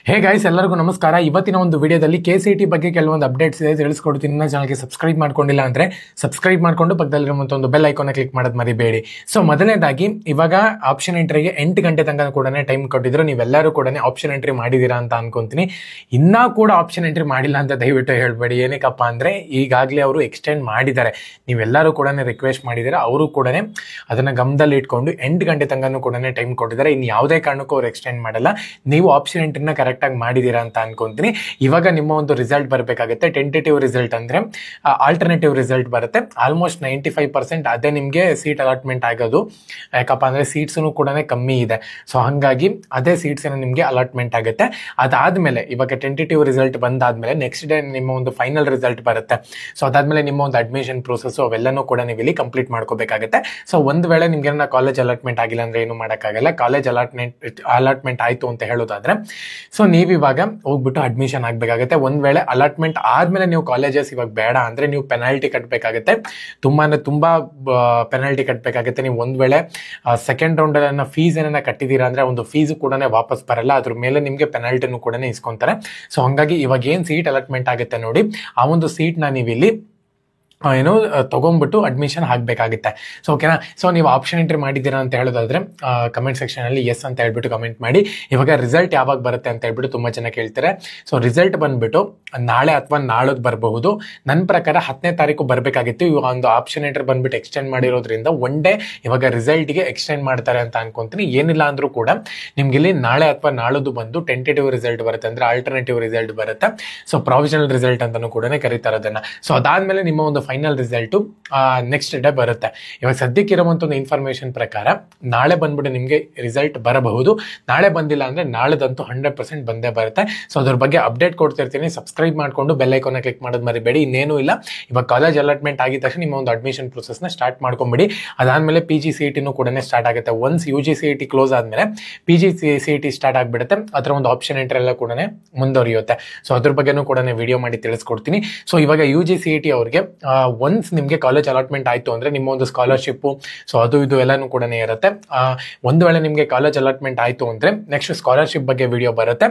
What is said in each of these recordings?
Hey guys, ಎಲ್ಲರಿಗೂ ನಮಸ್ಕಾರ. ಇವತ್ತಿನ ಒಂದು ವಿಡಿಯೋದಲ್ಲಿ KCET ಬಗ್ಗೆ ಕೆಲವೊಂದು ಅಪ್ಡೇಟ್ಸ್ ಇದೆ, ತಿಳಿಸ್ಕೊಡ್ತೀನಿ. ನನ್ನ ಚಾನಲ್ಗೆ ಸಬ್ಸ್ಕ್ರೈಬ್ ಮಾಡ್ಕೊಂಡಿಲ್ಲ ಅಂದರೆ ಸಬ್ಸ್ಕ್ರೈಬ್ ಮಾಡಿಕೊಂಡು ಪಕ್ಕದಲ್ಲಿರುವಂಥ ಒಂದು ಬೆಲ್ ಐಕಾನ್ ಕ್ಲಿಕ್ ಮಾಡೋದು ಮರಿಬೇಡಿ. ಸೊ ಮೊದಲನೇದಾಗಿ ಇವಾಗ ಆಪ್ಷನ್ ಎಂಟ್ರಿಗೆ 8 ಗಂಟೆ ತನಕ ಕೂಡ ಟೈಮ್ ಕೊಟ್ಟಿದ್ರು. ನೀವೆಲ್ಲರೂ ಕೂಡ ಆಪ್ಷನ್ ಎಂಟ್ರಿ ಮಾಡಿದ್ದೀರಾ ಅಂತ ಅನ್ಕೊಂತೀನಿ. ಇನ್ನೂ ಕೂಡ ಆಪ್ಷನ್ ಎಂಟ್ರಿ ಮಾಡಿಲ್ಲ ಅಂತ ದಯವಿಟ್ಟು ಹೇಳಬೇಡಿ. ಏನಕ್ಕಪ್ಪ ಅಂದರೆ ಈಗಾಗಲೇ ಅವರು ಎಕ್ಸ್ಟೆಂಡ್ ಮಾಡಿದ್ದಾರೆ. ನೀವೆಲ್ಲರೂ ಕೂಡ ರಿಕ್ವೆಸ್ಟ್ ಮಾಡಿದ್ದೀರಾ, ಅವರು ಕೂಡ ಅದನ್ನು ಗಮನದಲ್ಲಿ ಇಟ್ಕೊಂಡು 8 ಗಂಟೆ ತನಕ ಕೂಡ ಟೈಮ್ ಕೊಟ್ಟಿದ್ದಾರೆ. ಇನ್ನು ಯಾವುದೇ ಕಾರಣಕ್ಕೂ ಅವ್ರು ಎಕ್ಸ್ಟೆಂಡ್ ಮಾಡಲ್ಲ. ನೀವು ಆಪ್ಷನ್ ಎಂಟ್ರಿನ ಕರೆಕ್ಟಾಗಿ ಮಾಡಿದ್ದೀರಾ ಅಂತ ಅನ್ಕೊಂತೀನಿ. ಇವಾಗ ನಿಮ್ಮ ಒಂದು ರಿಸಲ್ಟ್ ಬರಬೇಕಾಗುತ್ತೆ. ಟೆಂಟೇಟಿವ್ ರಿಸಲ್ಟ್ ಅಂದರೆ ಆಲ್ಟರ್ನೇಟಿವ್ ರಿಸಲ್ಟ್ ಬರುತ್ತೆ. ಆಲ್ಮೋಸ್ಟ್ 95% ಅದೇ ನಿಮಗೆ ಸೀಟ್ ಅಲಾಟ್ಮೆಂಟ್ ಆಗೋದು. ಯಾಕಪ್ಪ ಅಂದರೆ ಸೀಟ್ಸೂ ಕೂಡ ಕಮ್ಮಿ ಇದೆ. ಸೊ ಹಾಗಾಗಿ ಅದೇ ಸೀಟ್ಸನ್ನು ನಿಮಗೆ ಅಲಾಟ್ಮೆಂಟ್ ಆಗುತ್ತೆ. ಅದಾದಮೇಲೆ ಇವಾಗ ಟೆಂಟೇಟಿವ್ ರಿಸಲ್ಟ್ ಬಂದಾದಮೇಲೆ ನೆಕ್ಸ್ಟ್ ಡೇ ನಿಮ್ಮ ಒಂದು ಫೈನಲ್ ರಿಸಲ್ಟ್ ಬರುತ್ತೆ. ಸೊ ಅದಾದಮೇಲೆ ನಿಮ್ಮ ಒಂದು ಅಡ್ಮಿಷನ್ ಪ್ರೋಸೆಸ್ಸು ಅವೆಲ್ಲನೂ ಕೂಡ ನೀವು ಇಲ್ಲಿ ಕಂಪ್ಲೀಟ್ ಮಾಡ್ಕೋಬೇಕಾಗುತ್ತೆ. ಸೊ ಒಂದು ವೇಳೆ ನಿಮ್ಗೆ ಕಾಲೇಜ್ ಅಲಾಟ್ಮೆಂಟ್ ಆಗಿಲ್ಲ ಅಂದರೆ ಏನು ಮಾಡೋಕ್ಕಾಗಲ್ಲ. ಕಾಲೇಜ್ ಅಲಾಟ್ಮೆಂಟ್ ಆಯಿತು ಅಂತ ಹೇಳೋದಾದರೆ ಸೊ ನೀವು ಇವಾಗ ಹೋಗ್ಬಿಟ್ಟು ಅಡ್ಮಿಷನ್ ಆಗಬೇಕಾಗುತ್ತೆ. ಒಂದು ವೇಳೆ ಅಲಾಟ್ಮೆಂಟ್ ಆದಮೇಲೆ ನೀವು ಕಾಲೇಜಸ್ ಇವಾಗ ಬೇಡ ಅಂದರೆ ನೀವು ಪೆನಾಲ್ಟಿ ಕಟ್ಟಬೇಕಾಗುತ್ತೆ. ತುಂಬ ಪೆನಾಲ್ಟಿ ಕಟ್ಟಬೇಕಾಗುತ್ತೆ. ನೀವು ಒಂದು ವೇಳೆ ಸೆಕೆಂಡ್ ರೌಂಡನ್ನು ಫೀಸ್ ಏನನ್ನ ಕಟ್ಟಿದ್ದೀರಾ ಅಂದರೆ ಒಂದು ಫೀಸು ಕೂಡ ವಾಪಸ್ ಬರಲ್ಲ. ಅದ್ರ ಮೇಲೆ ನಿಮಗೆ ಪೆನಾಲ್ಟಿನೂ ಕೂಡ ಇಸ್ಕೊತಾರೆ. ಸೊ ಹಾಗಾಗಿ ಇವಾಗ ಏನು ಸೀಟ್ ಅಲಾಟ್ಮೆಂಟ್ ಆಗುತ್ತೆ ನೋಡಿ, ಆ ಒಂದು ಸೀಟ್ನ ನೀವು ಇಲ್ಲಿ ತೊಗೊಂಡ್ಬಿಟ್ಟು ಅಡ್ಮಿಷನ್ ಆಗಬೇಕಾಗುತ್ತೆ. ಸೊ ಓಕೆನಾ. ಸೊ ನೀವು ಆಪ್ಷನ್ ಎಂಟ್ರಿ ಮಾಡಿದ್ದೀರಾ ಅಂತ ಹೇಳೋದಾದ್ರೆ ಕಮೆಂಟ್ ಸೆಕ್ಷನಲ್ಲಿ ಎಸ್ ಅಂತ ಹೇಳ್ಬಿಟ್ಟು ಕಮೆಂಟ್ ಮಾಡಿ. ಇವಾಗ ರಿಸಲ್ಟ್ ಯಾವಾಗ ಬರುತ್ತೆ ಅಂತ ಹೇಳ್ಬಿಟ್ಟು ತುಂಬ ಜನ ಕೇಳ್ತಾರೆ. ಸೊ ರಿಸಲ್ಟ್ ಬಂದ್ಬಿಟ್ಟು ನಾಳೆ ಅಥವಾ ನಾಳದ್ದು ಬರಬಹುದು. ನನ್ನ ಪ್ರಕಾರ 10ನೇ ತಾರೀಕು ಬರಬೇಕಾಗಿತ್ತು. ಇವಾಗ ಒಂದು ಆಪ್ಷನ್ ಎಂಟ್ರಿ ಬಂದ್ಬಿಟ್ಟು ಎಕ್ಸ್ಟೆಂಡ್ ಮಾಡಿರೋದ್ರಿಂದ ಒನ್ ಡೇ ಇವಾಗ ರಿಸಲ್ಟ್ಗೆ ಎಕ್ಸ್ಟೆಂಡ್ ಮಾಡ್ತಾರೆ ಅಂತ ಅನ್ಕೊಂತೀನಿ. ಏನಿಲ್ಲ ಅಂದರೂ ಕೂಡ ನಿಮ್ಗೆ ಇಲ್ಲಿ ನಾಳೆ ಅಥವಾ ನಾಳದ್ದು ಬಂದು ಟೆಂಟೇಟಿವ್ ರಿಸಲ್ಟ್ ಬರುತ್ತೆ, ಅಂದರೆ ಆಲ್ಟರ್ನೇಟಿವ್ ರಿಸಲ್ಟ್ ಬರುತ್ತೆ. ಸೊ ಪ್ರಾವಿಷನಲ್ ರಿಸಲ್ಟ್ ಅಂತಲೂ ಕೂಡ ಕರೀತಾರೆ ಅದನ್ನು. ಸೊ ಅದಾದಮೇಲೆ ನಿಮ್ಮ ಒಂದು ಫೈನಲ್ ರಿಸಲ್ಟು ನೆಕ್ಸ್ಟ್ ಡೇ ಬರುತ್ತೆ. ಇವಾಗ ಸದ್ಯಕ್ಕೆ ಇರುವಂಥ ಒಂದು ಇನ್ಫಾರ್ಮೇಷನ್ ಪ್ರಕಾರ ನಾಳೆ ಬಂದ್ಬಿಟ್ಟು ನಿಮಗೆ ರಿಸಲ್ಟ್ ಬರಬಹುದು. ನಾಳೆ ಬಂದಿಲ್ಲ ಅಂದರೆ ನಾಳೆದಂತೂ 100% ಬಂದೇ ಬರುತ್ತೆ. ಸೊ ಅದ್ರ ಬಗ್ಗೆ ಅಪ್ಡೇಟ್ ಕೊಡ್ತಿರ್ತೀನಿ. ಸಬ್ಸ್ಕ್ರೈಬ್ ಮಾಡಿಕೊಂಡು ಬೆಲ್ ಐಕಾನ್ನ ಕ್ಲಿಕ್ ಮಾಡೋದು ಮರಿಬೇಡಿ. ಇನ್ನೇನೂ ಇಲ್ಲ, ಇವಾಗ ಕಾಲೇಜ್ ಅಲಾಟ್ಮೆಂಟ್ ಆಗಿದ ತಕ್ಷಣ ನಿಮ್ಮ ಒಂದು ಅಡ್ಮಿಷನ್ ಪ್ರೊಸೆಸ್ನ ಸ್ಟಾರ್ಟ್ ಮಾಡ್ಕೊಂಬಿಡಿ. ಅದಾದಮೇಲೆ PGCET ಕೂಡ ಸ್ಟಾರ್ಟ್ ಆಗುತ್ತೆ. ಒನ್ಸ್ UGCET ಕ್ಲೋಸ್ ಆದಮೇಲೆ PGCET ಸ್ಟಾರ್ಟ್ ಆಗಿಬಿಡುತ್ತೆ. ಅದರ ಒಂದು ಆಪ್ಷನ್ ಎಂಟ್ರಿ ಎಲ್ಲ ಕೂಡ ಮುಂದುವರಿಯುತ್ತೆ. ಸೊ ಅದ್ರ ಬಗ್ಗೆನೂ ಕೂಡ ವಿಡಿಯೋ ಮಾಡಿ ತಿಳಿಸ್ಕೊಡ್ತೀನಿ. ಸೊ ಇವಾಗ UGCET ಅವ್ರಿಗೆ ಒನ್ಸ್ ನಿಮಗೆ ಕಾಲೇಜ್ ಅಲಾಟ್ಮೆಂಟ್ ಆಯಿತು ಅಂದರೆ ನಿಮ್ಮ ಒಂದು ಸ್ಕಾಲರ್ಶಿಪ್ಪು ಸೊ ಅದು ಇದು ಎಲ್ಲನೂ ಕೂಡ ಇರುತ್ತೆ. ಒಂದು ವೇಳೆ ನಿಮಗೆ ಕಾಲೇಜ್ ಅಲಾಟ್ಮೆಂಟ್ ಆಯಿತು ಅಂದರೆ ನೆಕ್ಸ್ಟ್ ಸ್ಕಾಲರ್ಶಿಪ್ ಬಗ್ಗೆ ವಿಡಿಯೋ ಬರುತ್ತೆ.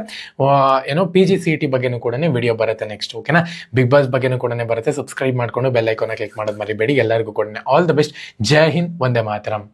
PGCET ಬಗ್ಗೆನೂ ಕೂಡ ವಿಡಿಯೋ ಬರುತ್ತೆ ನೆಕ್ಸ್ಟ್. ಓಕೆನಾ. ಬಿಗ್ ಬಾಸ್ ಬಗ್ಗೆನೂ ಕೂಡ ಬರುತ್ತೆ. ಸಬ್ಸ್ಕ್ರೈಬ್ ಮಾಡಿಕೊಂಡು ಬೆಲ್ ಐಕಾನ್ನ ಕ್ಲಿಕ್ ಮಾಡೋದು ಮರಿಬೇಡಿ. ಎಲ್ಲರಿಗೂ ಕೂಡ all the best. Jai Hind, Vande Mataram.